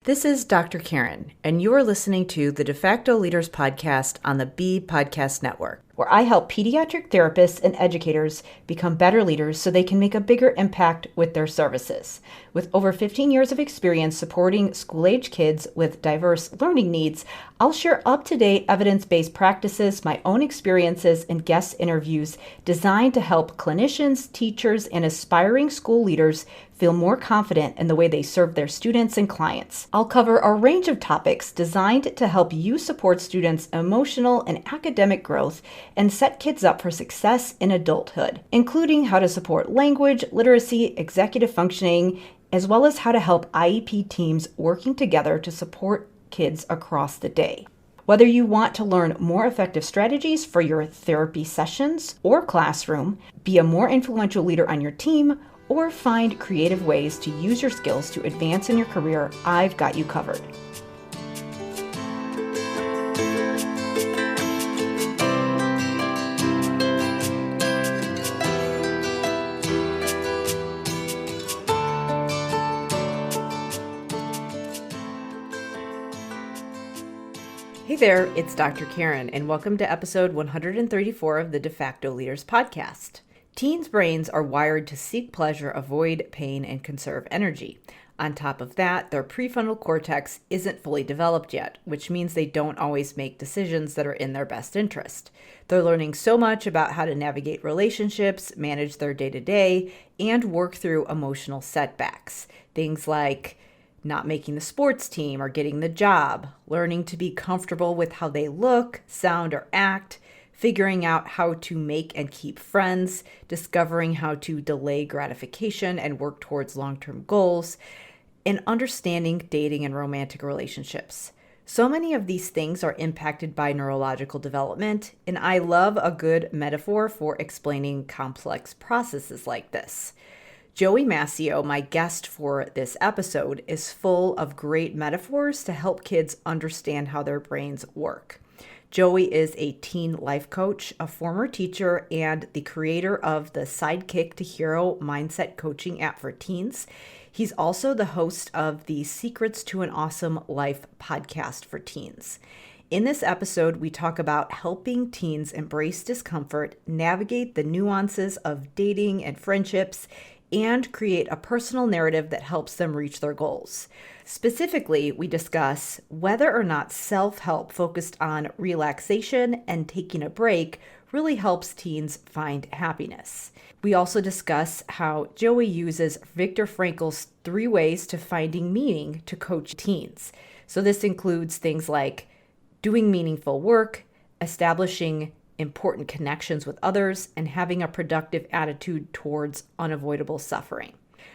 This is Dr. Karen, and you are listening to the Facto Leaders podcast on the B Podcast Network, where I help pediatric therapists and educators become better leaders so they can make a bigger impact with their services. With over 15 years of experience supporting school-age kids with diverse learning needs, I'll share up-to-date evidence-based practices, my own experiences, and guest interviews designed to help clinicians, teachers, and aspiring school leaders feel more confident in the way they serve their students and clients. I'll cover a range of topics designed to help you support students' emotional and academic growth and set kids up for success in adulthood, including how to support language, literacy, executive functioning, as well as how to help IEP teams working together to support kids across the day. Whether you want to learn more effective strategies for your therapy sessions or classroom, be a more influential leader on your team, or find creative ways to use your skills to advance in your career, I've got you covered. Hey there, it's Dr. Karen, and welcome to episode 134 of the De Facto Leaders podcast. Teens' brains are wired to seek pleasure, avoid pain, and conserve energy. On top of that, their prefrontal cortex isn't fully developed yet, which means they don't always make decisions that are in their best interest. They're learning so much about how to navigate relationships, manage their day-to-day, and work through emotional setbacks. Things like not making the sports team or getting the job, learning to be comfortable with how they look, sound, or act, figuring out how to make and keep friends, discovering how to delay gratification and work towards long-term goals, and understanding dating and romantic relationships. So many of these things are impacted by neurological development, and I love a good metaphor for explaining complex processes like this. Joey Mascio, my guest for this episode, is full of great metaphors to help kids understand how their brains work. Joey is a teen life coach, a former teacher, and the creator of the Sidekick to Hero mindset coaching app for teens. He's also the host of the Secrets to an Awesome Life podcast for teens. In this episode, we talk about helping teens embrace discomfort, navigate the nuances of dating and friendships, and create a personal narrative that helps them reach their goals. Specifically, we discuss whether or not self-help focused on relaxation and taking a break really helps teens find happiness. We also discuss how Joey uses Viktor Frankl's 3 ways to finding meaning to coach teens. So this includes things like doing meaningful work, establishing important connections with others, and having a productive attitude towards unavoidable suffering.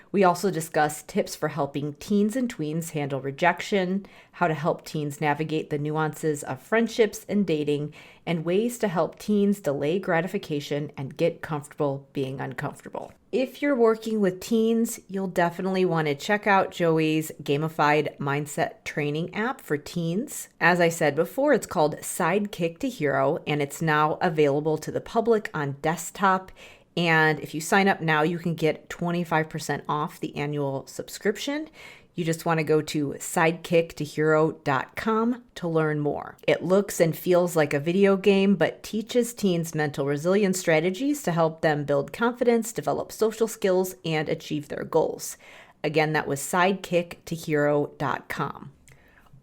We also discuss tips for helping teens and tweens handle rejection, how to help teens navigate the nuances of friendships and dating, and ways to help teens delay gratification and get comfortable being uncomfortable. If you're working with teens, you'll definitely want to check out Joey's gamified mindset training app for teens. As I said before, it's called Sidekick to Hero, and it's now available to the public on desktop. And if you sign up now, you can get 25% off the annual subscription. You just want to go to sidekicktohero.com to learn more. It looks and feels like a video game, but teaches teens mental resilience strategies to help them build confidence, develop social skills, and achieve their goals. Again, that was sidekicktohero.com.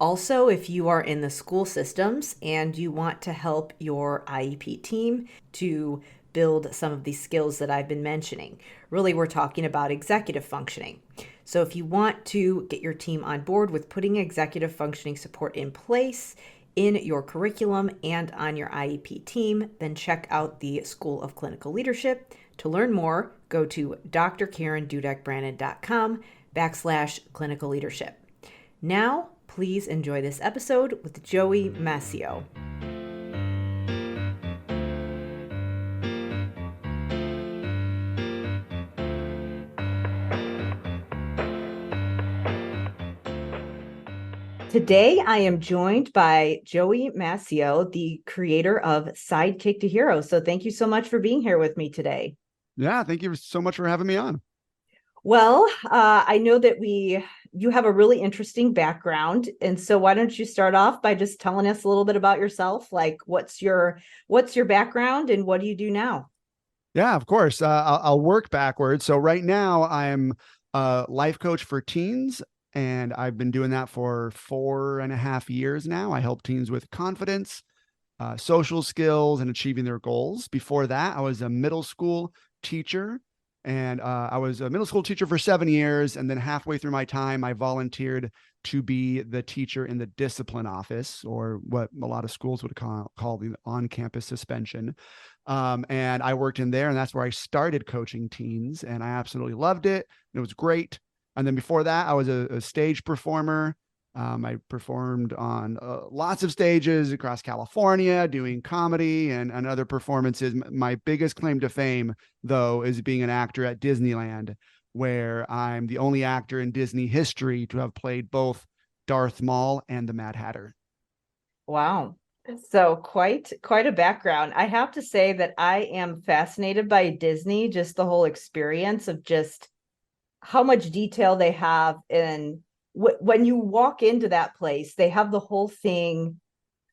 Also, if you are in the school systems and you want to help your IEP team to build some of these skills that I've been mentioning. Really, we're talking about executive functioning. So if you want to get your team on board with putting executive functioning support in place in your curriculum and on your IEP team, then check out the School of Clinical Leadership. To learn more, go to drkarendudek-brannan.com/clinical leadership. Now, please enjoy this episode with Joey Mascio. Today, I am joined by Joey Mascio, the creator of Sidekick to Hero. So thank you so much for being here with me today. Yeah, thank you so much for having me on. Well, I know that we you have a really interesting background. And so why don't you start off by just telling us a little bit about yourself? Like what's your background and what do you do now? Yeah, of course. I'll work backwards. So right now I'm a life coach for teens, and I've been doing that for 4.5 years now. I help teens with confidence, social skills, and achieving their goals. Before that, I was a middle school teacher, and I was a middle school teacher for 7 years. And then halfway through my time, I volunteered to be the teacher in the discipline office, or what a lot of schools would call the on-campus suspension. And I worked in there, and that's where I started coaching teens, and I absolutely loved it. It was great. And then before that, I was a stage performer. I performed on lots of stages across California, doing comedy and other performances. My biggest claim to fame, though, is being an actor at Disneyland, where I'm the only actor in Disney history to have played both Darth Maul and the Mad Hatter. Wow. So quite a background. I have to say that I am fascinated by Disney, just the whole experience of just how much detail they have. And when you walk into that place, they have the whole thing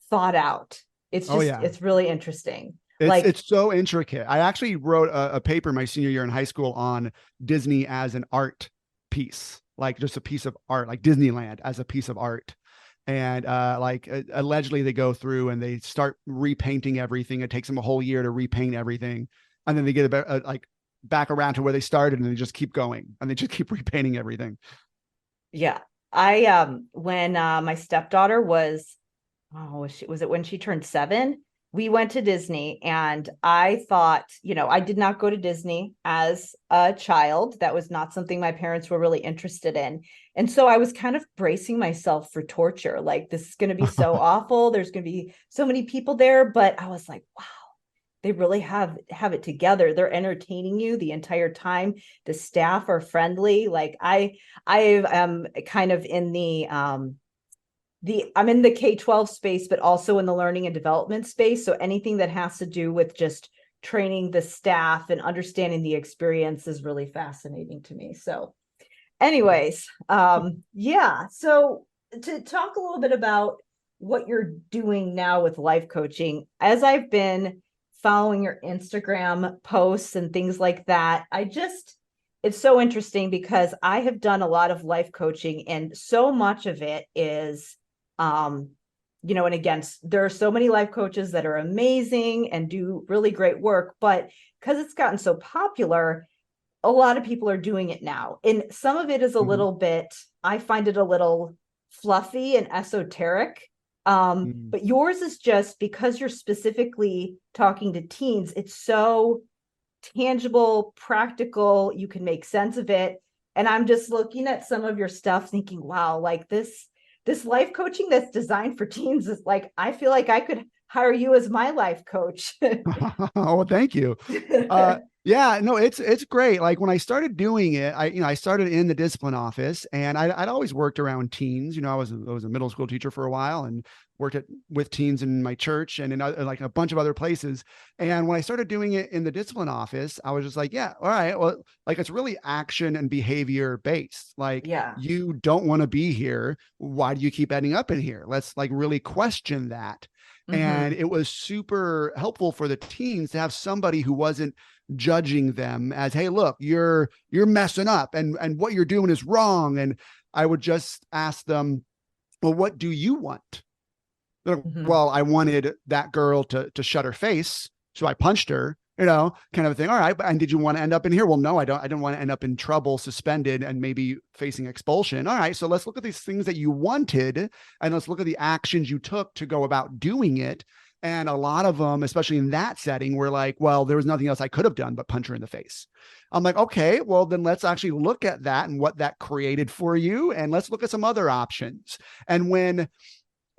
thought out. Oh yeah. It's really interesting. It's Like, it's so intricate. I actually wrote a paper my senior year in high school on Disney as an art piece, like just a piece of art, like Disneyland as a piece of art. And allegedly they go through and they start repainting everything. It takes them a whole year to repaint everything, and then they get like back around to where they started, and they just keep going and they just keep repainting everything. yeah. I when my stepdaughter was, was it when she turned 7? We went to Disney, and I thought, I did not go to Disney as a child. That was not something my parents were really interested in. And so I was kind of bracing myself for torture. Like, this is going to be so awful. There's going to be so many people there. But I was like, wow, they really have it together. They're entertaining you the entire time. The staff are friendly. Like, I am kind of in the I'm in the K-12 space, but also in the learning and development space. So anything that has to do with just training the staff and understanding the experience is really fascinating to me. So anyways, yeah. So to talk a little bit about what you're doing now with life coaching, as I've been following your Instagram posts and things like that, it's so interesting because I have done a lot of life coaching, and so much of it is and again, there are so many life coaches that are amazing and do really great work, but because it's gotten so popular, a lot of people are doing it now. And some of it is a Mhm. little bit, I find it a little fluffy and esoteric. Mhm. But yours is just because you're specifically talking to teens, it's so tangible, practical, you can make sense of it. And I'm just looking at some of your stuff thinking, wow, like this life coaching that's designed for teens is like, I feel like I could hire you as my life coach. Oh, thank you. Yeah, no, it's great. Like when I started doing it, I started in the discipline office, and I'd always worked around teens. I was a middle school teacher for a while, and worked with teens in my church and in like a bunch of other places. And when I started doing it in the discipline office, I was just like, yeah, all right, well, like it's really action and behavior based. Like, Yeah. you don't want to be here. Why do you keep ending up in here? Let's like really question that. And Mm-hmm. it was super helpful for the teens to have somebody who wasn't judging them as, hey, look, you're messing up, and what you're doing is wrong. And I would just ask them, well, what do you want? Mm-hmm. Well, I wanted that girl to shut her face, so I punched her, kind of a thing. All right, and did you want to end up in here? Well, no, I don't. I didn't want to end up in trouble, suspended, and maybe facing expulsion. All right, so let's look at these things that you wanted, and let's look at the actions you took to go about doing it. And a lot of them, especially in that setting, were like, well, there was nothing else I could have done but punch her in the face. I'm like, okay, well, then let's actually look at that and what that created for you. And let's look at some other options. And when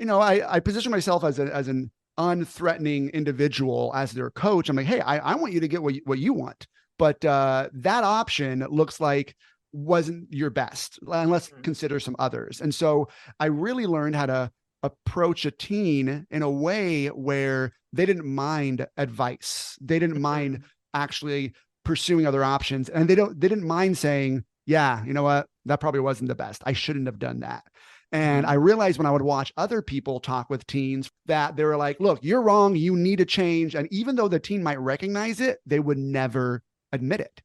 I position myself as an unthreatening individual as their coach. I'm like, hey, I want you to get what you want, but that option looks like wasn't your best. And let's consider some others. And so I really learned how to approach a teen in a way where they didn't mind advice. They didn't mind actually pursuing other options, and they didn't mind saying, yeah, you know what? that probably wasn't the best. I shouldn't have done that. And I realized when I would watch other people talk with teens that they were like, look, you're wrong. You need to change. And even though the teen might recognize it, they would never admit it.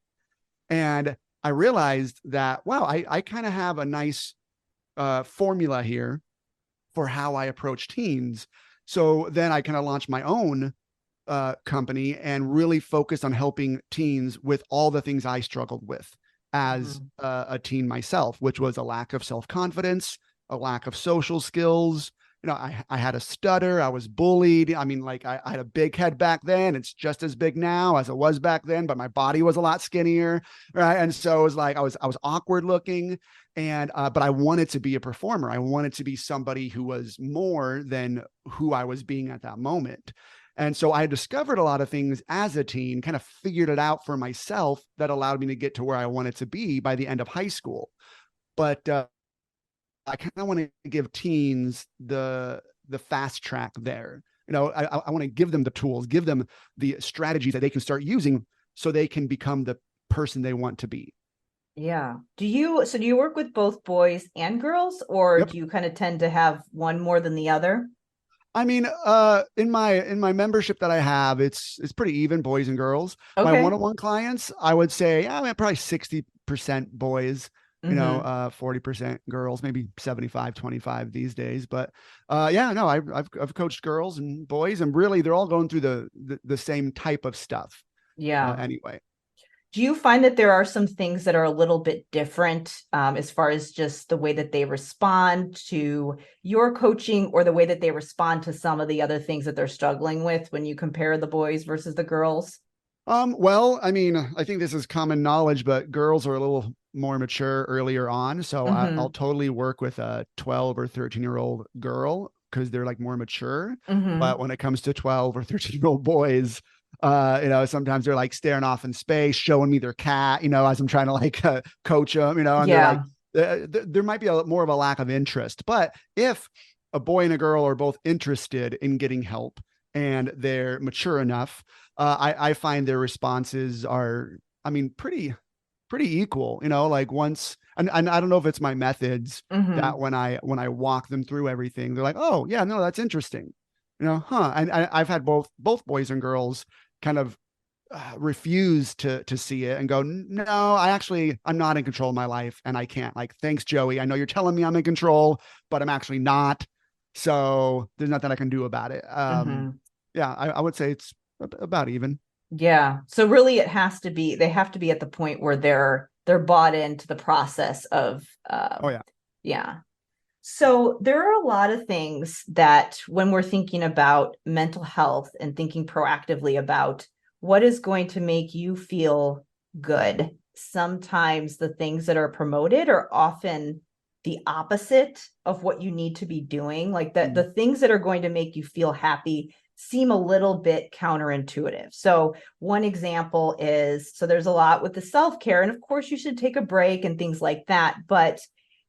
And I realized that, wow, I kind of have a nice formula here for how I approach teens. So then I kind of launched my own company and really focused on helping teens with all the things I struggled with as a teen myself, which was a lack of self-confidence, a lack of social skills. You know, I had a stutter. I was bullied. I mean, like I had a big head back then. It's just as big now as it was back then, but my body was a lot skinnier. Right. And so it was like I was awkward looking. And but I wanted to be a performer. I wanted to be somebody who was more than who I was being at that moment. And so I discovered a lot of things as a teen, kind of figured it out for myself that allowed me to get to where I wanted to be by the end of high school. But I kind of want to give teens the fast track there. You know, I want to give them the tools, give them the strategies that they can start using so they can become the person they want to be. Yeah. Do you work with both boys and girls, or Yep. do you kind of tend to have one more than the other? I mean, in my membership that I have, it's pretty even, boys and girls. My Okay. one-on-one clients, I would say, I mean, probably 60% boys, you know, Mm-hmm. 40% girls, maybe 75-25 these days. But yeah, no, I've coached girls and boys, and really they're all going through the same type of stuff. Yeah. Anyway. Do you find that there are some things that are a little bit different as far as just the way that they respond to your coaching or the way that they respond to some of the other things that they're struggling with when you compare the boys versus the girls? Well, I mean, I think this is common knowledge, but girls are a little more mature earlier on. So I'll Mm-hmm. totally work with a 12 or 13-year-old girl because they're like more mature. Mm-hmm. But when it comes to 12 or 13-year-old boys, you know, sometimes they're like staring off in space, showing me their cat, you know, as I'm trying to like coach them, you know, and they're like, Yeah. there might be more of a lack of interest. But if a boy and a girl are both interested in getting help and they're mature enough, I find their responses are, I mean, pretty equal, you know, like once, and I don't know if it's my methods Mm-hmm. that when I walk them through everything, they're like, oh yeah, no, that's interesting, you know, huh. And I've had both boys and girls kind of refuse to see it and go, no, I'm not in control of my life and I can't. Like, thanks, Joey. I know you're telling me I'm in control, but I'm actually not. So there's nothing I can do about it. Mm-hmm. Yeah, I would say it's about even. Yeah. So really they have to be at the point where they're bought into the process of Oh yeah. yeah. So there are a lot of things that when we're thinking about mental health and thinking proactively about what is going to make you feel good, sometimes the things that are promoted are often the opposite of what you need to be doing. Like Mm. the things that are going to make you feel happy seem a little bit counterintuitive. So one example is, so there's a lot with the self-care, and of course you should take a break and things like that, but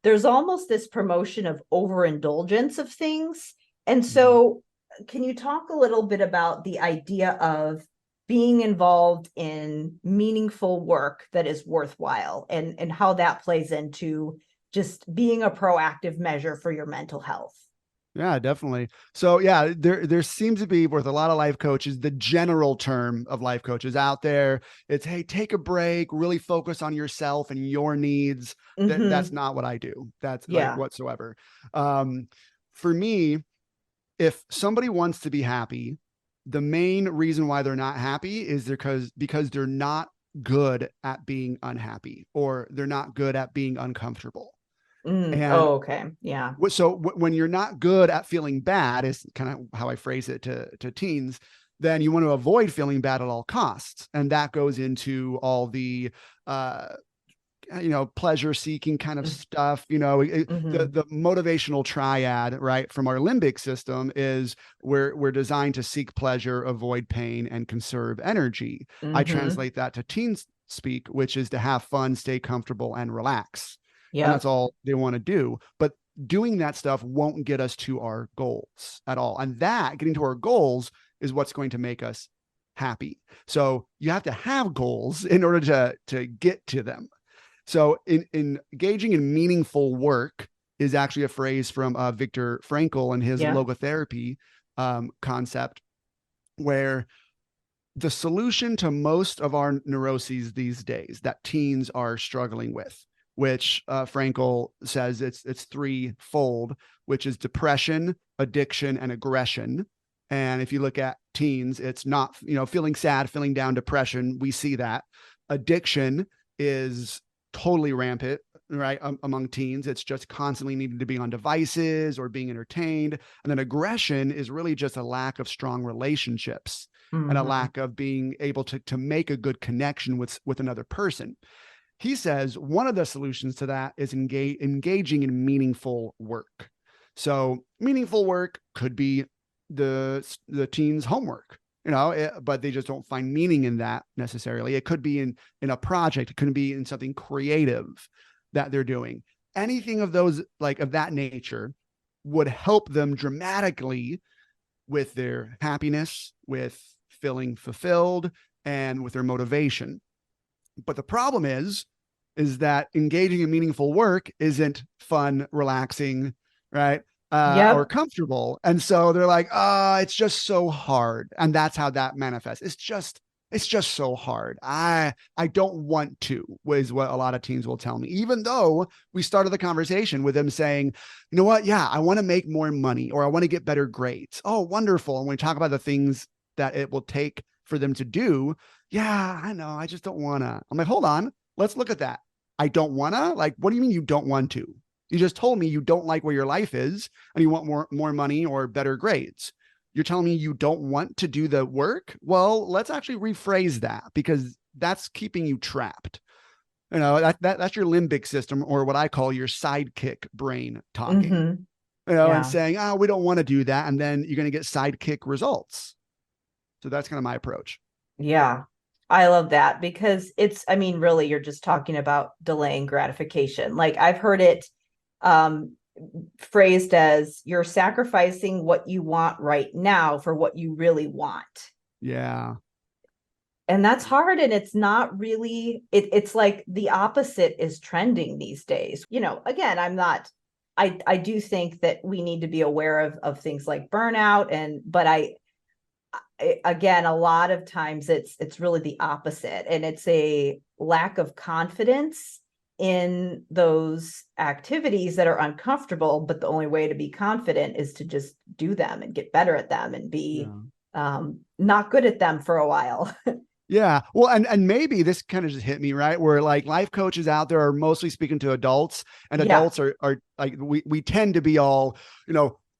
there's almost this promotion of overindulgence of things. And Mhm. so, can you talk a little bit about the idea of being involved in meaningful work that is worthwhile and how that plays into just being a proactive measure for your mental health? Yeah, definitely. So yeah, there seems to be with a lot of life coaches, the general term of life coaches out there, it's hey, take a break, really focus on yourself and your needs. That's Mm-hmm. not what I do. That's like Yeah. whatsoever. Um, for me, if somebody wants to be happy, the main reason why they're not happy is because they're not good at being unhappy or they're not good at being uncomfortable. Mm. And Oh, okay. Yeah. so when you're not good at feeling bad is kind of how I phrase it to teens, then you want to avoid feeling bad at all costs. And that goes into all the, uh, you know, pleasure seeking kind of stuff, you know, Mm-hmm. the motivational triad, right, from our limbic system is we're designed to seek pleasure, avoid pain, and conserve energy. I Mm-hmm. translate that to teens speak, which is to have fun, stay comfortable, and relax. And that's Yep. all they want to do. But doing that stuff won't get us to our goals at all. And that getting to our goals is what's going to make us happy. So you have to have goals in order to get to them. So in engaging in meaningful work is actually a phrase from Viktor Frankl and his Yeah. logotherapy concept, where the solution to most of our neuroses these days that teens are struggling with, which Frankl says it's threefold, which is depression, addiction, and aggression. And if you look at teens, it's not, feeling sad, feeling down, depression. We see that. Addiction is totally rampant, right? Among teens, it's just constantly needing to be on devices or being entertained. And then aggression is really just a lack of strong relationships and a Mm-hmm. lack of being able to make a good connection with another person. He says one of the solutions to that is engaging in meaningful work. So meaningful work could be the teens' homework, but they just don't find meaning in that necessarily. It could be in a project. It could be in something creative that they're doing. Anything of those, like of that nature, would help them dramatically with their happiness, with feeling fulfilled, and with their motivation. But the problem is that engaging in meaningful work isn't fun, relaxing, right? Or Yep. comfortable. And so they're like, it's just so hard. And that's how that manifests. It's just so hard. I don't want to, is what a lot of teens will tell me, even though we started the conversation with them saying, you know what? Yeah, I want to make more money, or I want to get better grades. Oh, wonderful. And when we talk about the things that it will take for them to do, yeah, I know. I just don't want to. I'm like, hold on. Let's look at that. I don't want to? Like, what do you mean you don't want to? You just told me you don't like where your life is and you want more money or better grades. You're telling me you don't want to do the work? Well, let's actually rephrase that, because that's keeping you trapped. That's your limbic system, or what I call your sidekick brain talking. Mm-hmm. And Yeah. saying, we don't want to do that, and then you're going to get sidekick results. So that's kind of my approach. Yeah. I love that because I mean, really, you're just talking about delaying gratification. Like I've heard it um phrased as you're sacrificing what you want right now for what you really want. Yeah. And that's hard, and it's not really it's like the opposite is trending these days. Again, I do think that we need to be aware of things like burnout, but again, a lot of times it's really the opposite, and it's a lack of confidence in those activities that are uncomfortable, but the only way to be confident is to just do them and get better at them and be Yeah. not good at them for a while. Yeah. Well, and maybe this kind of just hit me, right? Where like life coaches out there are mostly speaking to adults, and Yeah. adults are like, we tend to be all,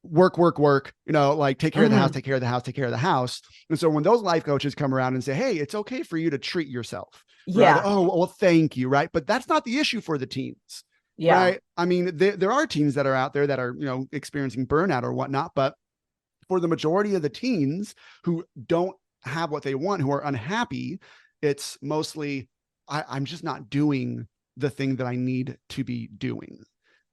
work, work, work, like take care of the house, Mm-hmm. take care of the house, take care of the house. And so when those life coaches come around and say, hey, it's okay for you to treat yourself, rather, Yeah. oh, well, thank you, right? But that's not the issue for the teens, Yeah. right? I mean, there are teens that are out there that are, experiencing burnout or whatnot, but for the majority of the teens who don't have what they want, who are unhappy, it's mostly, I'm just not doing the thing that I need to be doing.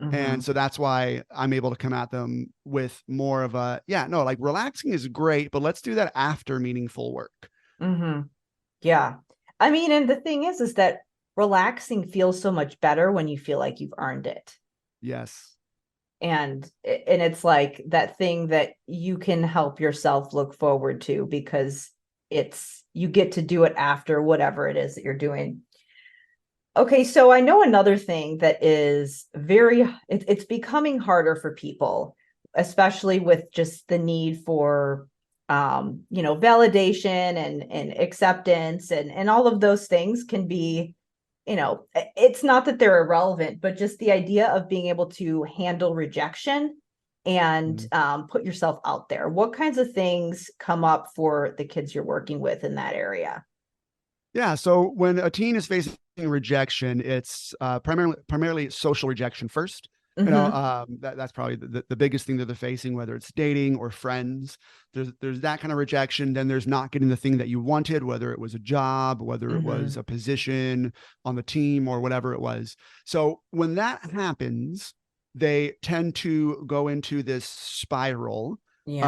And Mm-hmm. so that's why I'm able to come at them with more of a, yeah, no, like relaxing is great, but let's do that after meaningful work. Mm-hmm. Yeah. I mean, and the thing is that relaxing feels so much better when you feel like you've earned it. Yes. And it's like that thing that you can help yourself look forward to because you get to do it after whatever it is that you're doing. Okay, so I know another thing that is it's becoming harder for people, especially with just the need for validation and acceptance and all of those things can be, it's not that they're irrelevant, but just the idea of being able to handle rejection and Mm. put yourself out there. What kinds of things come up for the kids you're working with in that area? Yeah. So when a teen is facing rejection, it's primarily social rejection first. Mm-hmm. That's probably the biggest thing that they're facing, whether it's dating or friends. There's that kind of rejection. Then there's not getting the thing that you wanted, whether it was a job, whether it was Mm-hmm. a position on the team, or whatever it was. So when that happens, they tend to go into this spiral Yep.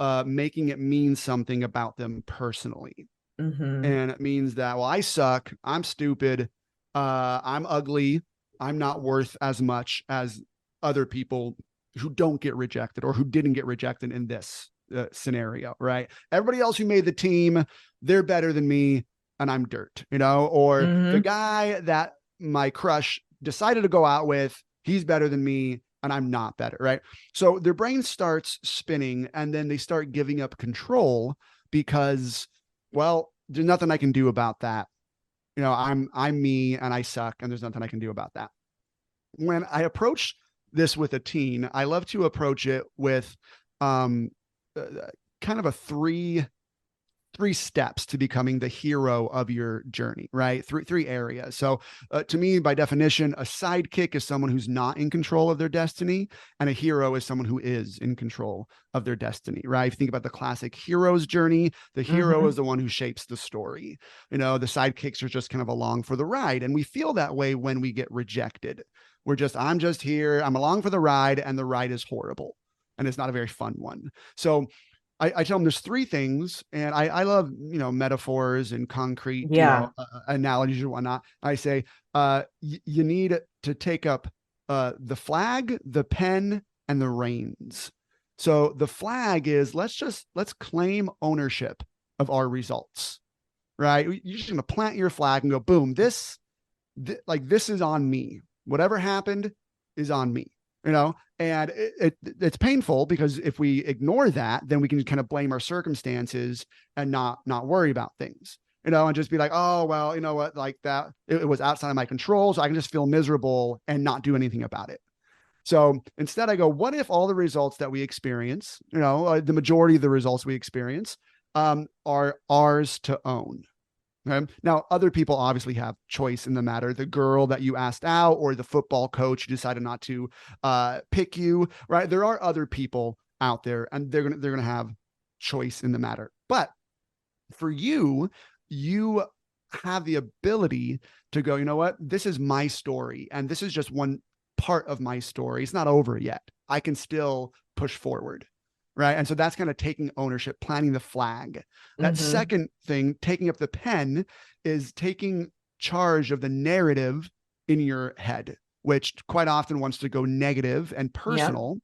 of making it mean something about them personally. Mm-hmm. And it means that, well, I suck, I'm stupid, I'm ugly. I'm not worth as much as other people who don't get rejected or who didn't get rejected in this scenario, right? Everybody else who made the team, they're better than me and I'm dirt, or the Mm-hmm. guy that my crush decided to go out with, he's better than me and I'm not better, right? So their brain starts spinning and then they start giving up control because, well, there's nothing I can do about that. I'm me and I suck and there's nothing I can do about that. When I approach this with a teen, I love to approach it with um, kind of a three steps to becoming the hero of your journey, right? Three areas. So to me, by definition, a sidekick is someone who's not in control of their destiny, and a hero is someone who is in control of their destiny, right? If you think about the classic hero's journey, the hero Mm-hmm. is the one who shapes the story. The sidekicks are just kind of along for the ride. And we feel that way when we get rejected. I'm just here, I'm along for the ride, and the ride is horrible. And it's not a very fun one. So I tell them there's three things, and I love metaphors and concrete Yeah. analogies and whatnot. I say you need to take up the flag, the pen, and the reins. So the flag is let's claim ownership of our results, right? You're just gonna plant your flag and go boom. This is on me. Whatever happened is on me. And it's painful because if we ignore that, then we can kind of blame our circumstances and not worry about things, and just be like, oh, well, you know what, like that, it was outside of my control. So I can just feel miserable and not do anything about it. So instead I go, what if all the results that we experience, the majority of the results we experience are ours to own? Okay. Now, other people obviously have choice in the matter. The girl that you asked out, or the football coach who decided not to pick you, right? There are other people out there, and they're gonna have choice in the matter. But for you, you have the ability to go, you know what? This is my story, and this is just one part of my story. It's not over yet. I can still push forward. Right. And so that's kind of taking ownership, planting the flag. That Mm-hmm. second thing, taking up the pen, is taking charge of the narrative in your head, which quite often wants to go negative and Yep. personal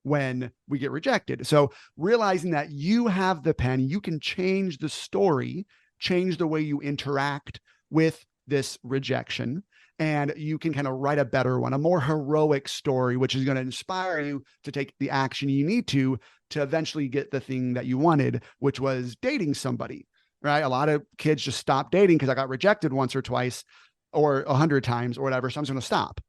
when we get rejected. So realizing that you have the pen, you can change the story, change the way you interact with this rejection, and you can kind of write a better one, a more heroic story, which is going to inspire you to take the action you need to eventually get the thing that you wanted, which was dating somebody, right? A lot of kids just stop dating because I got rejected once or twice or 100 times or whatever. So I'm just going to stop.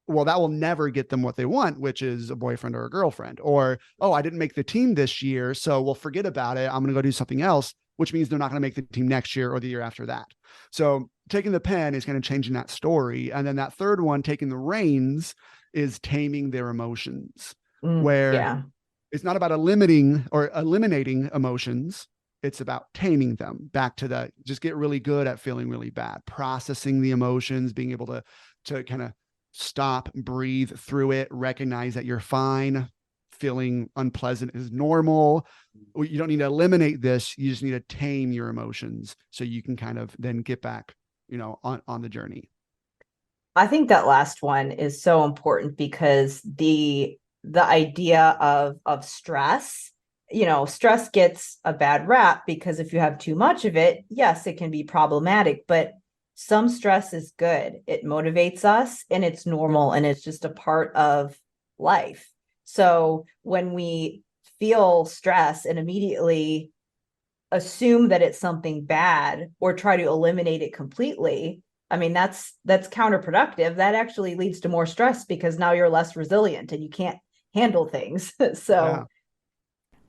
Well, that will never get them what they want, which is a boyfriend or a girlfriend. Or, oh, I didn't make the team this year, so we'll forget about it. I'm going to go do something else, which means they're not going to make the team next year or the year after that. So taking the pen is kind of changing that story. And then that third one, taking the reins, is taming their emotions, where Yeah. it's not about eliminating emotions. It's about taming them back to the, just get really good at feeling really bad, processing the emotions, being able to kind of stop, breathe through it, recognize that you're fine. Feeling unpleasant is normal. You don't need to eliminate this. You just need to tame your emotions so you can kind of then get back, on the journey. I think that last one is so important because the idea of stress, stress gets a bad rap because if you have too much of it, yes, it can be problematic, but some stress is good. It motivates us and it's normal and it's just a part of life. So when we feel stress and immediately assume that it's something bad or try to eliminate it completely, I mean, that's counterproductive. That actually leads to more stress because now you're less resilient and you can't handle things. Yeah. So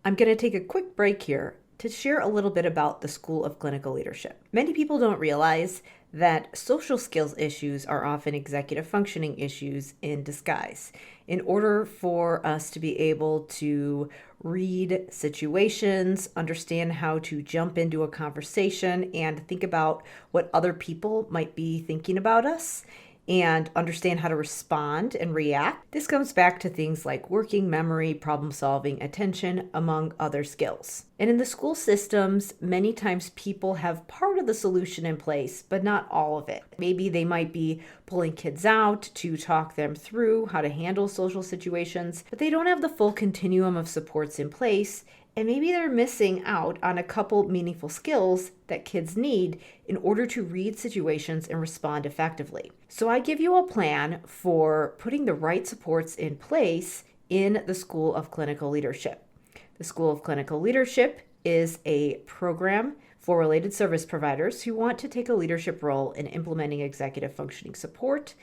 I'm going to take a quick break here to share a little bit about the School of Clinical Leadership. Many people don't realize that social skills issues are often executive functioning issues in disguise. In order for us to be able to read situations, understand how to jump into a conversation, and think about what other people might be thinking about us, and understand how to respond and react. This comes back to things like working memory, problem solving, attention, among other skills. And in the school systems, many times people have part of the solution in place, but not all of it. Maybe they might be pulling kids out to talk them through how to handle social situations, but they don't have the full continuum of supports in place. And maybe they're missing out on a couple meaningful skills that kids need in order to read situations and respond effectively. So I give you a plan for putting the right supports in place in the School of Clinical Leadership. The School of Clinical Leadership is a program for related service providers who want to take a leadership role in implementing executive functioning support.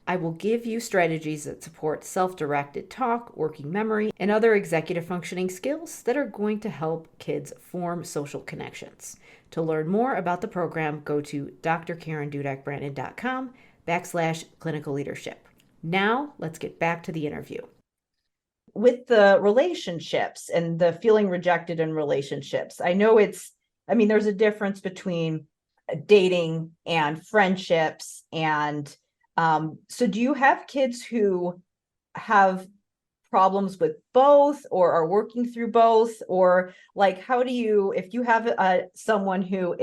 I will give you strategies that support self-directed talk, working memory, and other executive functioning skills that are going to help kids form social connections. To learn more about the program, go to drkarendudek-brannan.com/clinical leadership. Now, let's get back to the interview. With the relationships and the feeling rejected in relationships, I know there's a difference between dating and friendships and so do you have kids who have problems with both or are working through both? Or like, how do you, if you have someone who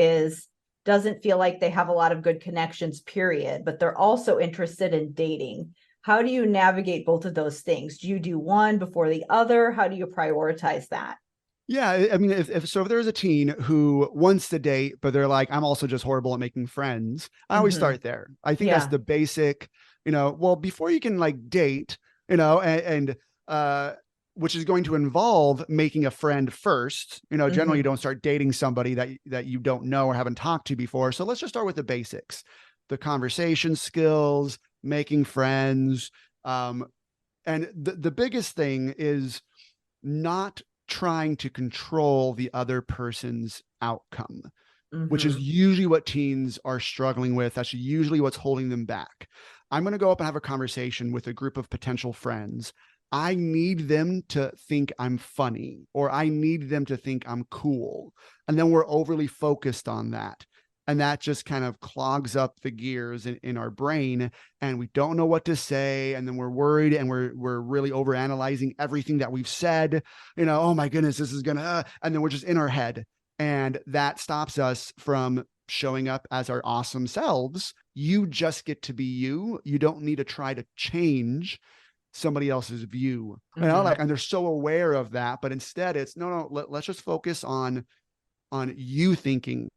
doesn't feel like they have a lot of good connections, period, but they're also interested in dating, how do you navigate both of those things? Do you do one before the other? How do you prioritize that? Yeah, I mean, if there's a teen who wants to date, but they're like, I'm also just horrible at making friends, I always start there. I think that's the basic, well, before you can like date, and which is going to involve making a friend first. Generally you don't start dating somebody that you don't know or haven't talked to before. So let's just start with the basics, the conversation skills, making friends. And the biggest thing is not trying to control the other person's outcome, which is usually what teens are struggling with. That's usually what's holding them back. I'm going to go up and have a conversation with a group of potential friends. I need them to think I'm funny, or I need them to think I'm cool. And then we're overly focused on that. And that just kind of clogs up the gears in our brain, and we don't know what to say. And then we're worried, and we're really overanalyzing everything that we've said. Oh my goodness, this is gonna, and then we're just in our head, and that stops us from showing up as our awesome selves. You just get to be you. You don't need to try to change somebody else's view. And they're so aware of that, but instead it's no, let's just focus on you thinking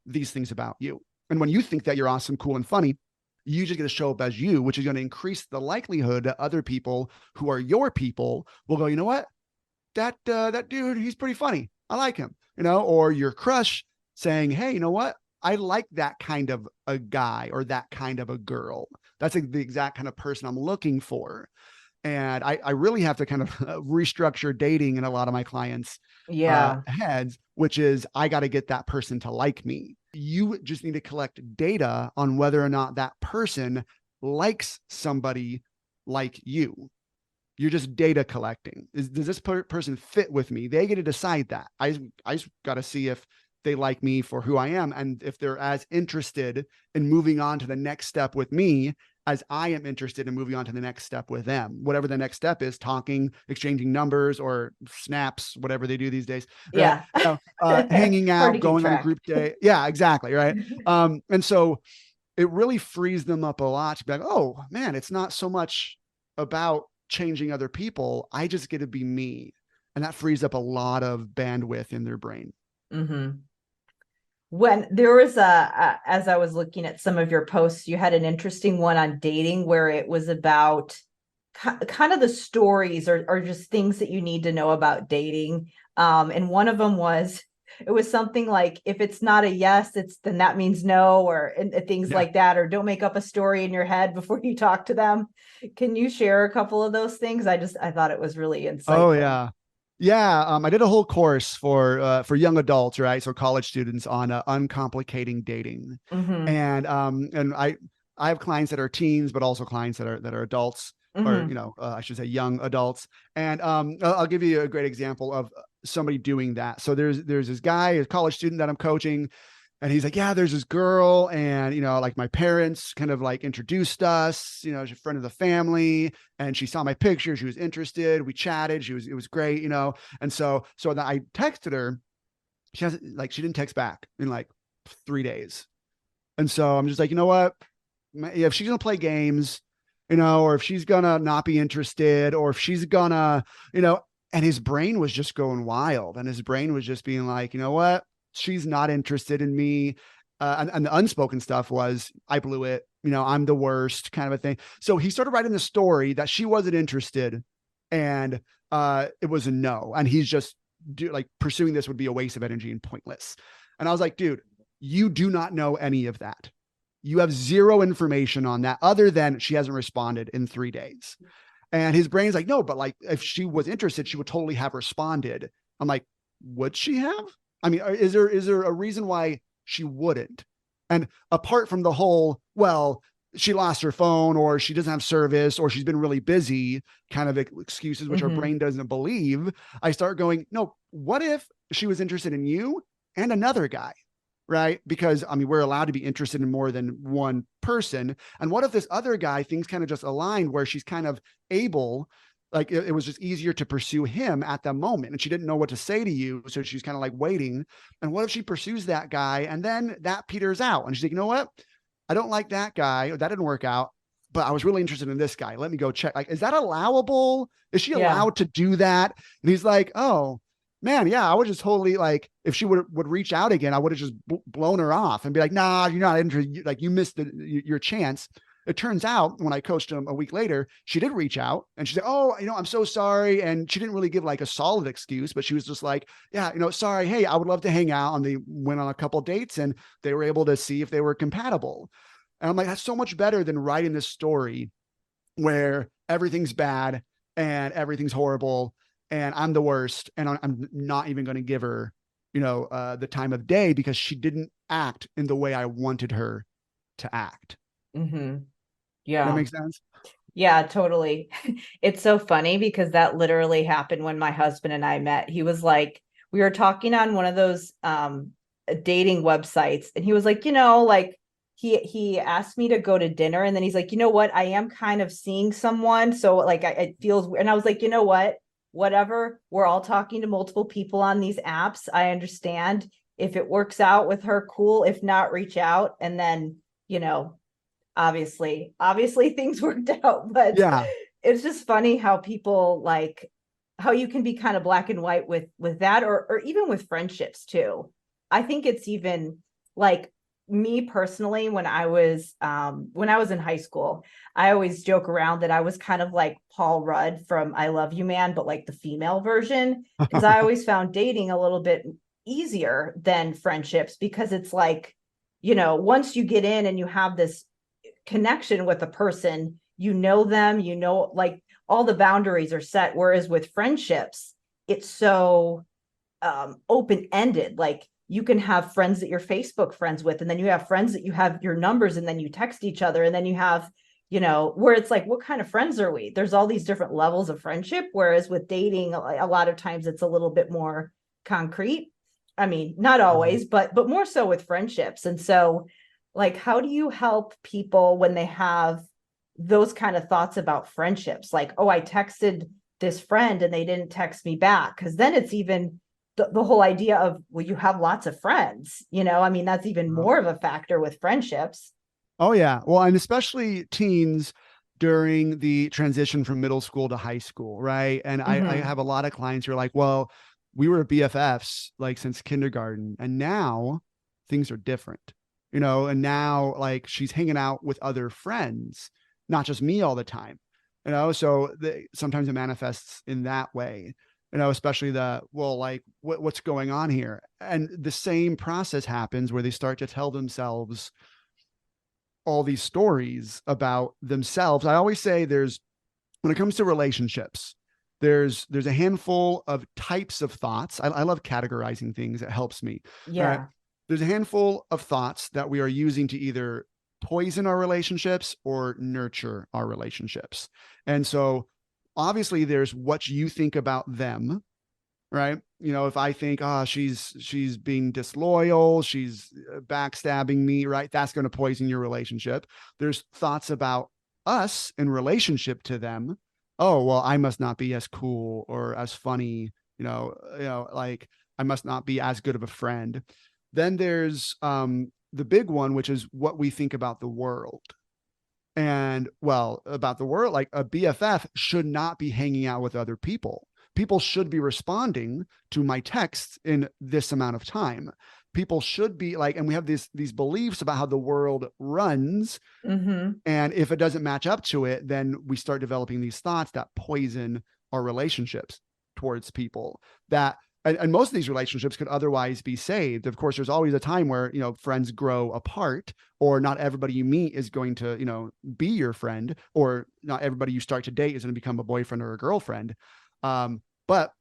these things about you. And when you think that you're awesome, cool, and funny, you just get to show up as you, which is going to increase the likelihood that other people who are your people will go, you know what, that dude, he's pretty funny, I like him. Or your crush saying, hey, you know what, I like that kind of a guy or that kind of a girl. That's the exact kind of person I'm looking for. And I really have to kind of restructure dating in a lot of my clients' heads, which is I got to get that person to like me. You just need to collect data on whether or not that person likes somebody like you. You're just data collecting. Does this person fit with me? They get to decide that. I just got to see if they like me for who I am, and if they're as interested in moving on to the next step with me as I am interested in moving on to the next step with them, whatever the next step is, talking, exchanging numbers or snaps, whatever they do these days. Yeah. Hanging out, going on group day. Yeah, exactly. Right. And so it really frees them up a lot to be like, oh man, it's not so much about changing other people. I just get to be me. And that frees up a lot of bandwidth in their brain. When there was as I was looking at some of your posts, you had an interesting one on dating where it was about kind of the stories or just things that you need to know about dating. And one of them was, it was something like, if it's not a yes, then that means no, or things like that, or don't make up a story in your head before you talk to them. Can you share a couple of those things? I thought it was really insightful. Oh yeah. Yeah, I did a whole course for young adults, right? So college students on uncomplicating dating, and I have clients that are teens, but also clients that are adults, or I should say young adults. And I'll give you a great example of somebody doing that. So there's this guy, a college student that I'm coaching, And he's like, yeah, there's this girl, and like my parents kind of like introduced us, she's a friend of the family, and she saw my picture, she was interested, we chatted, it was great, and so then I texted her. She didn't text back in like 3 days. And so I'm just like, you know what, if she's gonna play games, or if she's gonna not be interested, or if she's gonna, and his brain was just going wild, and his brain was just being like, you know what, she's not interested in me. And the unspoken stuff was, I blew it, I'm the worst, kind of a thing. So he started writing the story that she wasn't interested, and it was a no, and he's just pursuing this would be a waste of energy and pointless. And I was like, dude, you do not know any of that. You have zero information on that other than she hasn't responded in 3 days. And his brain's like, no, but like if she was interested, she would totally have responded. I'm like, would she have? I mean, is there a reason why she wouldn't? And apart from the whole, well, she lost her phone, or she doesn't have service, or she's been really busy kind of excuses, which our brain doesn't believe, I start going, no, what if she was interested in you and another guy? Right? Because I mean, we're allowed to be interested in more than one person. And what if this other guy, things kind of just aligned where she's kind of able, like it was just easier to pursue him at the moment, and she didn't know what to say to you, so she's kind of like waiting. And what if she pursues that guy and then that peters out, and she's like, you know what, I don't like that guy, that didn't work out, but I was really interested in this guy, let me go check. Like, is that allowable? Is she allowed to do that? And he's like, oh man, yeah, I would just totally, like, if she would reach out again, I would have just blown her off and be like, nah, you're not interested. Like, you missed your chance. It turns out when I coached him a week later, she did reach out, and she said, oh, I'm so sorry. And she didn't really give like a solid excuse, but she was just like, yeah, sorry. Hey, I would love to hang out. And they went on a couple of dates, and they were able to see if they were compatible. And I'm like, that's so much better than writing this story where everything's bad and everything's horrible and I'm the worst, and I'm not even going to give her, the time of day because she didn't act in the way I wanted her to act. Mm-hmm. That Yeah. makes sense. Yeah, totally. It's so funny because that literally happened when my husband and I met. He was like, we were talking on one of those dating websites, and he was like, like he asked me to go to dinner, and then he's like, you know what, I am kind of seeing someone, so like it feels, and I was like, you know what, whatever, we're all talking to multiple people on these apps. I understand. If it works out with her, cool. If not, reach out. And then, obviously things worked out, but Yeah. it's just funny how people, like, how you can be kind of black and white with that, or even with friendships too. I think it's even like, me personally, when I was in high school, I always joke around that I was kind of like Paul Rudd from I Love You Man, but like the female version, because I always found dating a little bit easier than friendships, because it's like, once you get in and you have this connection with a person, them, like all the boundaries are set. Whereas with friendships, it's so open-ended. Like, you can have friends that you're Facebook friends with, and then you have friends that you have your numbers, and then you text each other, and then you have, where it's like, what kind of friends are we? There's all these different levels of friendship. Whereas with dating, a lot of times it's a little bit more concrete. I mean, not always, but more so with friendships. And so, like, how do you help people when they have those kind of thoughts about friendships? Like, oh, I texted this friend and they didn't text me back. Because then it's even the whole idea of, well, you have lots of friends, I mean, that's even more of a factor with friendships. Oh yeah. Well, and especially teens during the transition from middle school to high school. Right. And I have a lot of clients who are like, well, we were BFFs like since kindergarten, and now things are different, and now like she's hanging out with other friends, not just me all the time, so sometimes it manifests in that way, especially like what's going on here. And the same process happens where they start to tell themselves all these stories about themselves. I always say when it comes to relationships, there's a handful of types of thoughts. I love categorizing things. It helps me. Yeah. Right? There's a handful of thoughts that we are using to either poison our relationships or nurture our relationships. And so obviously there's what you think about them, right? if I think, oh, she's being disloyal, she's backstabbing me, right? That's going to poison your relationship. There's thoughts about us in relationship to them. Oh, well, I must not be as cool or as funny, like I must not be as good of a friend. Then there's the big one, which is what we think about the world. And well, about the world, like a BFF should not be hanging out with other people. People should be responding to my texts in this amount of time. People should be like, and we have these beliefs about how the world runs. Mm-hmm. And if it doesn't match up to it, then we start developing these thoughts that poison our relationships towards people. And most of these relationships could otherwise be saved. Of course, there's always a time where, friends grow apart, or not everybody you meet is going to, be your friend, or not everybody you start to date is going to become a boyfriend or a girlfriend. But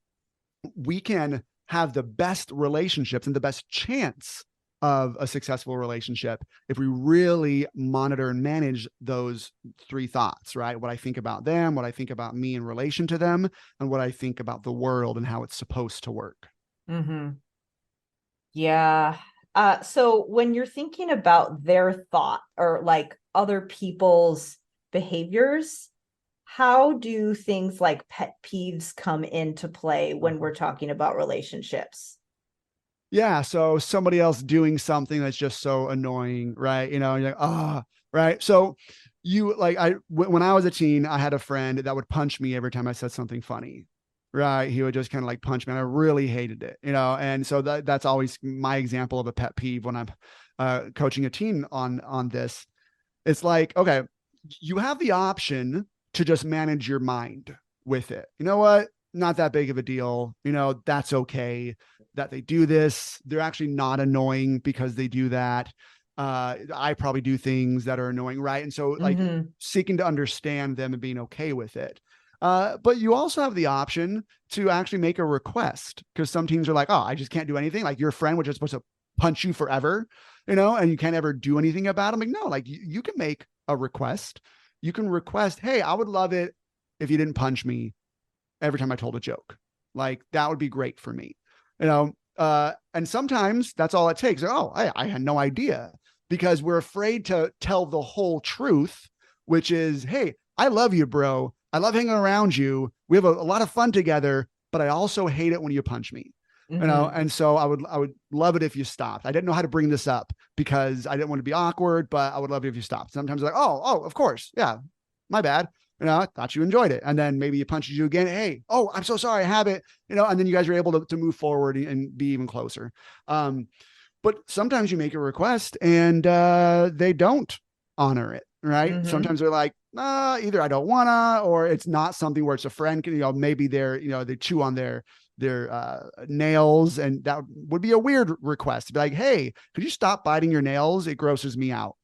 we can have the best relationships and the best chance of a successful relationship if we really monitor and manage those three thoughts, right? What I think about them, what I think about me in relation to them, and what I think about the world and how it's supposed to work. Mm-hmm. Yeah. So when you're thinking about their thought or like other people's behaviors, how do things like pet peeves come into play when we're talking about relationships? Yeah. So somebody else doing something that's just so annoying, right? You're like, oh, right. So when I was a teen, I had a friend that would punch me every time I said something funny, right? He would just kind of like punch me, and I really hated it, and so that's always my example of a pet peeve when I'm coaching a teen on this. It's like, okay, you have the option to just manage your mind with it. You know what? Not that big of a deal. That's okay that they do this. They're actually not annoying because they do that. I probably do things that are annoying, right? And so like seeking to understand them and being okay with it. But you also have the option to actually make a request, because some teams are like, oh, I just can't do anything. Like your friend, which is supposed to punch you forever, and you can't ever do anything about them. Like, no, like you can make a request. You can request, hey, I would love it if you didn't punch me every time I told a joke. Like that would be great for me, and sometimes that's all it takes. Oh, I had no idea, because we're afraid to tell the whole truth, which is, hey, I love you, bro. I love hanging around you. We have a lot of fun together, but I also hate it when you punch me. And so I would love it if you stopped. I didn't know how to bring this up because I didn't want to be awkward, but I would love it if you stopped. Sometimes like, oh, of course. Yeah, my bad. I thought you enjoyed it. And then maybe he punches you again. Hey, oh, I'm so sorry. I have it, and then you guys are able to move forward and be even closer. But sometimes you make a request and they don't honor it, right? Sometimes they're like, either I don't wanna, or it's not something where it's a friend, maybe they chew on their nails, and that would be a weird request to be like, hey, could you stop biting your nails? It grosses me out.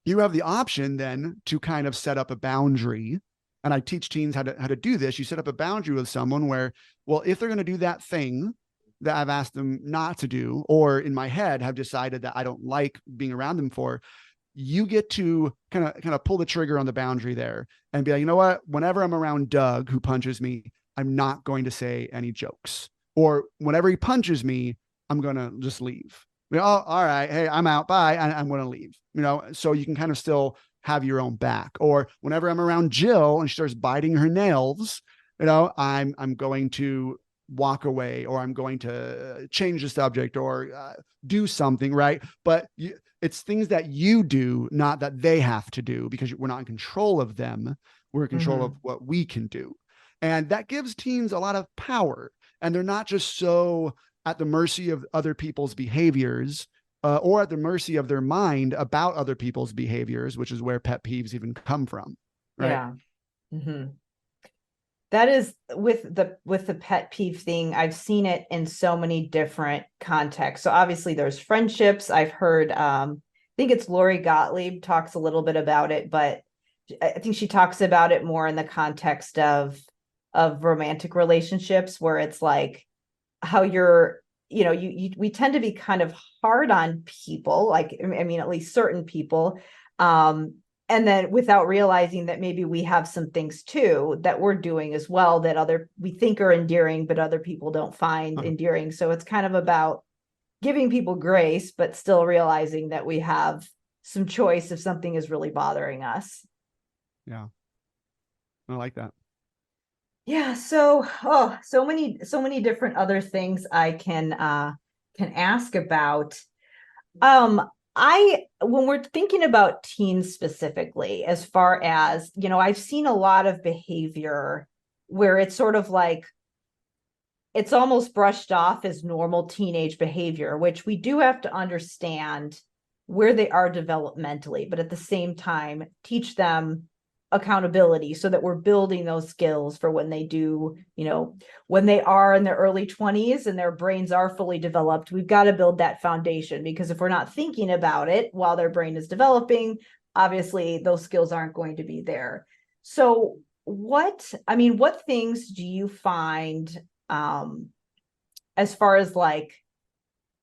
You have the option then to kind of set up a boundary. And I teach teens how to do this. You set up a boundary with someone where, well, if they're going to do that thing that I've asked them not to do, or in my head have decided that I don't like being around them for, you get to kind of pull the trigger on the boundary there and be like, you know what? Whenever I'm around Doug, who punches me, I'm not going to say any jokes. Or whenever he punches me, I'm going to just leave. Oh, all right. Hey, I'm out. Bye. I'm going to leave, so you can kind of still have your own back. Or whenever I'm around Jill and she starts biting her nails, I'm going to walk away, or I'm going to change the subject, or do something, right? But it's things that you do, not that they have to do, because we're not in control of them. We're in control of what we can do. And that gives teens a lot of power. And they're not just so at the mercy of other people's behaviors, or at the mercy of their mind about other people's behaviors, which is where pet peeves even come from. Right. Yeah. That is with the pet peeve thing. I've seen it in so many different contexts. So obviously there's friendships. I've heard, I think it's Lori Gottlieb talks a little bit about it, but I think she talks about it more in the context of romantic relationships, where it's like how we tend to be kind of hard on people, like, I mean, at least certain people. and then without realizing that maybe we have some things too that we're doing as well that we think are endearing, but other people don't find endearing. So it's kind of about giving people grace, but still realizing that we have some choice if something is really bothering us. Yeah. I like that. Yeah. So, so many different other things I can ask about. When we're thinking about teens specifically, as far as, I've seen a lot of behavior where it's sort of like, it's almost brushed off as normal teenage behavior, which we do have to understand where they are developmentally, but at the same time, teach them accountability so that we're building those skills for when they do, when they are in their early 20s and their brains are fully developed. We've got to build that foundation, because if we're not thinking about it while their brain is developing, obviously those skills aren't going to be there. So what things do you find, as far as, like,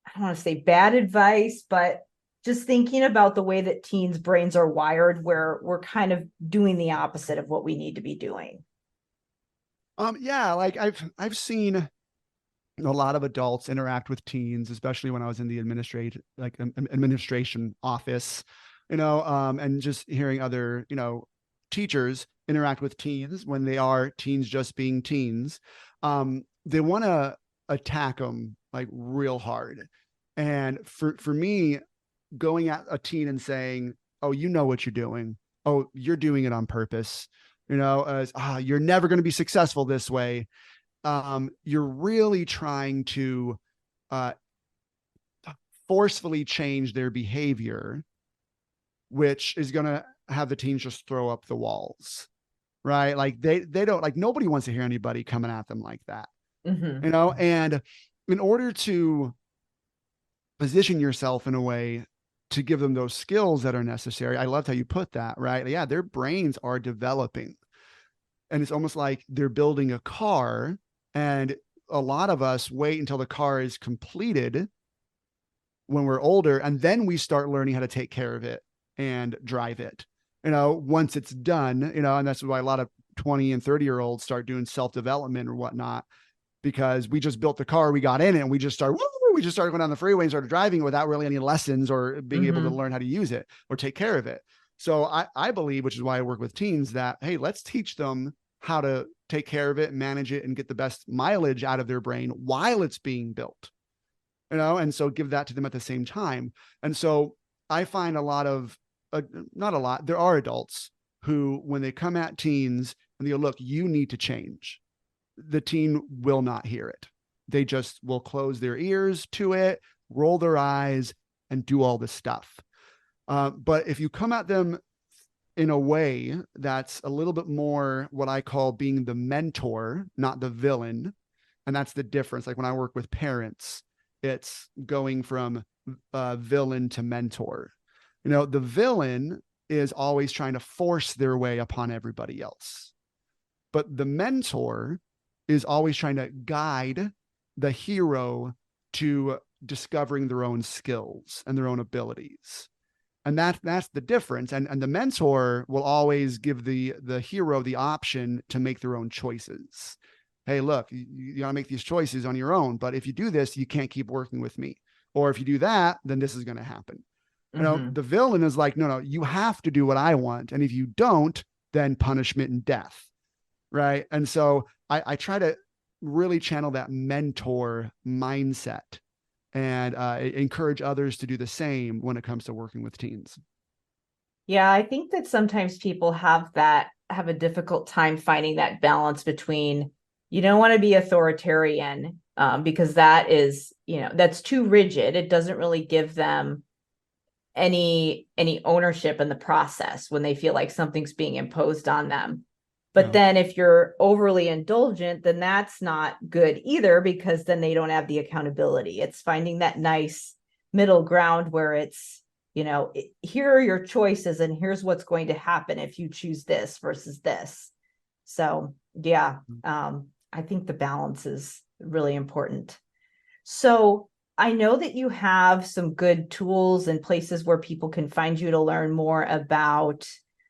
I don't want to say bad advice, but just thinking about the way that teens' brains are wired, where we're kind of doing the opposite of what we need to be doing? Yeah, like I've seen a lot of adults interact with teens, especially when I was in the administration office, and just hearing other, teachers interact with teens when they are teens just being teens. They want to attack them like real hard. And for me, going at a teen and saying, "Oh, you know what you're doing. Oh, you're doing it on purpose. As you're never going to be successful this way." You're really trying to forcefully change their behavior, which is going to have the teens just throw up the walls, right? Like they don't, like, nobody wants to hear anybody coming at them like that, Mm-hmm. And in order to position yourself in a way to give them those skills that are necessary. I loved how you put that, right? Yeah, their brains are developing. And it's almost like they're building a car. And a lot of us wait until the car is completed when we're older, and then we start learning how to take care of it and drive it, once it's done, and that's why a lot of 20 and 30-year-olds start doing self-development or whatnot, because we just built the car, we got in it, and we just started going down the freeway and started driving without really any lessons or being able to learn how to use it or take care of it. So I believe, which is why I work with teens, that, hey, let's teach them how to take care of it, manage it, and get the best mileage out of their brain while it's being built, and so give that to them at the same time. And so I find not a lot, there are adults who, when they come at teens and they go, "Look, you need to change," the teen will not hear it. They just will close their ears to it, roll their eyes, and do all this stuff. But if you come at them in a way that's a little bit more what I call being the mentor, not the villain, and that's the difference. Like when I work with parents, it's going from villain to mentor. The villain is always trying to force their way upon everybody else. But the mentor is always trying to guide the hero to discovering their own skills and their own abilities. And that's the difference. And the mentor will always give the hero the option to make their own choices. Hey, look, you gotta make these choices on your own. But if you do this, you can't keep working with me. Or if you do that, then this is going to happen. The villain is like, no, you have to do what I want. And if you don't, then punishment and death. Right. And so I try to really channel that mentor mindset and encourage others to do the same when it comes to working with teens. Yeah, I think that sometimes people have a difficult time finding that balance between, you don't want to be authoritarian, because that is, that's too rigid. It doesn't really give them any ownership in the process when they feel like something's being imposed on them. But then if you're overly indulgent, then that's not good either, because then they don't have the accountability. It's finding that nice middle ground where it's, here are your choices and here's what's going to happen if you choose this versus this. So yeah, I think the balance is really important. So I know that you have some good tools and places where people can find you to learn more about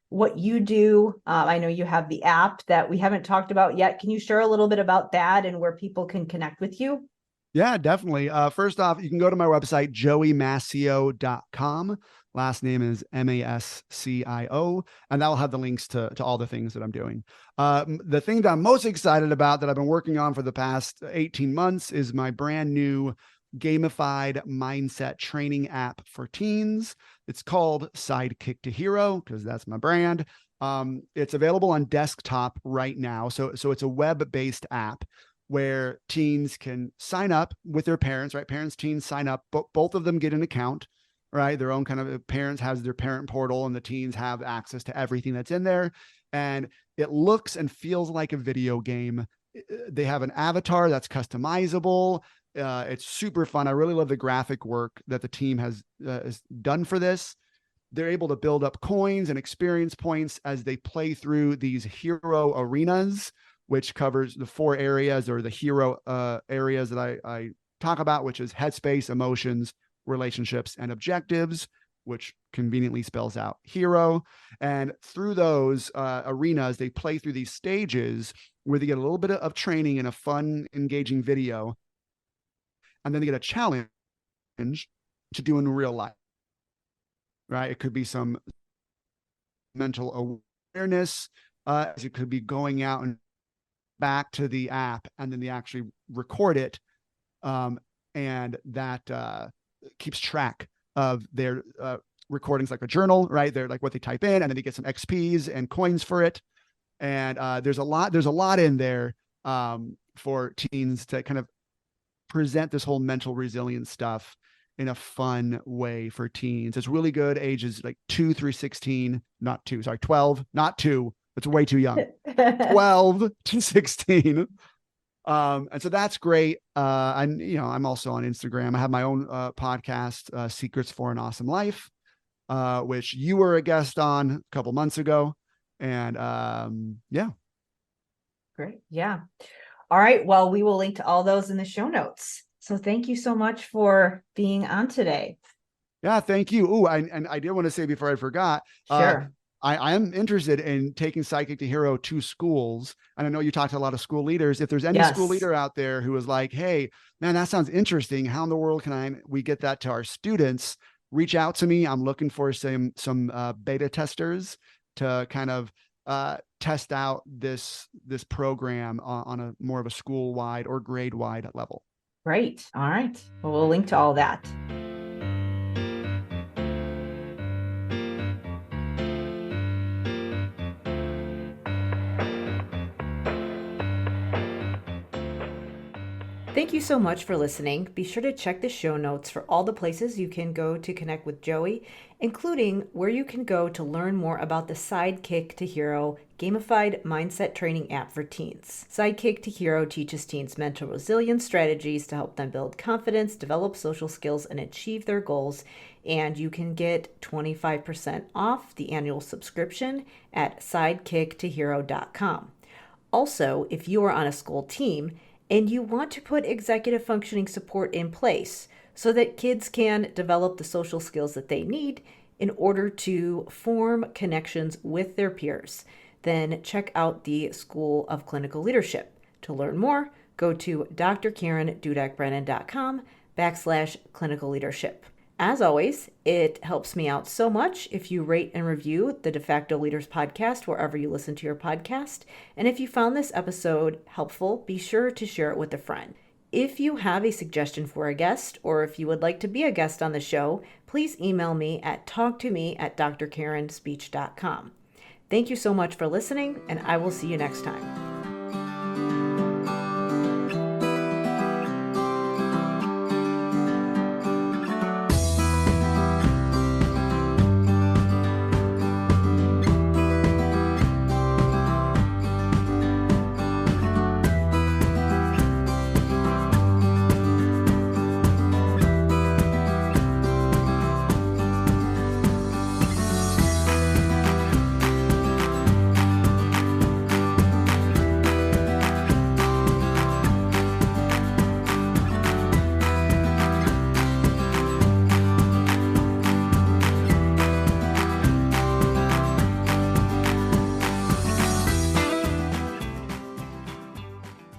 what you do. I know you have the app that we haven't talked about yet. Can you share a little bit about that and where people can connect with you? Yeah, definitely. First off, you can go to my website, joeymascio.com. Last name is Mascio, and that will have the links to all the things that I'm doing. The thing that I'm most excited about that I've been working on for the past 18 months is my brand new gamified mindset training app for teens. It's called Sidekick to Hero because that's my brand. It's available on desktop right now. So it's a web-based app where teens can sign up with their parents, right? Parents, teens sign up, but both of them get an account, right? Their own kind of parents has their parent portal and the teens have access to everything that's in there. And it looks and feels like a video game. They have an avatar that's customizable. It's super fun. I really love the graphic work that the team has done for this. They're able to build up coins and experience points as they play through these hero arenas, which covers the 4 areas or the hero areas that I talk about, which is headspace, emotions, relationships, and objectives, which conveniently spells out hero. And through those arenas, they play through these stages where they get a little bit of training in a fun, engaging video. And then they get a challenge to do in real life, right? It could be some mental awareness. It could be going out and back to the app, and then they actually record it. And that keeps track of their recordings, like a journal, right? They're like what they type in, and then they get some XPs and coins for it. And there's a lot in there for teens to kind of present this whole mental resilience stuff in a fun way for teens. It's really good. Ages like 2 through 16, 12, not 2. It's way too young. 12 to 16. And so that's great. I'm also on Instagram. I have my own podcast, Secrets for an Awesome Life, which you were a guest on a couple months ago. And yeah. Great. Yeah. All right. Well, we will link to all those in the show notes. So thank you so much for being on today. Yeah, thank you. Oh, and I did want to say before I forgot, Sure. I am interested in taking Sidekick to Hero to schools. And I know you talked to a lot of school leaders. If there's any school leader out there who is like, hey, man, that sounds interesting. How in the world can we get that to our students? Reach out to me. I'm looking for some beta testers to kind of test out this program on a more of a school-wide or grade-wide level. Great. All right. Well, we'll link to all that. Thank you so much for listening. Be sure to check the show notes for all the places you can go to connect with Joey, including where you can go to learn more about the Sidekick to Hero gamified mindset training app for teens. Sidekick to Hero teaches teens mental resilience strategies to help them build confidence, develop social skills, and achieve their goals. And you can get 25% off the annual subscription at sidekicktohero.com. Also, if you are on a school team and you want to put executive functioning support in place so that kids can develop the social skills that they need in order to form connections with their peers, then check out the School of Clinical Leadership. To learn more, go to drkarendudek-brannan.com/clinical leadership. As always, it helps me out so much if you rate and review the De Facto Leaders podcast wherever you listen to your podcast. And if you found this episode helpful, be sure to share it with a friend. If you have a suggestion for a guest, or if you would like to be a guest on the show, please email me at talktome@drkarenspeech.com. Thank you so much for listening, and I will see you next time.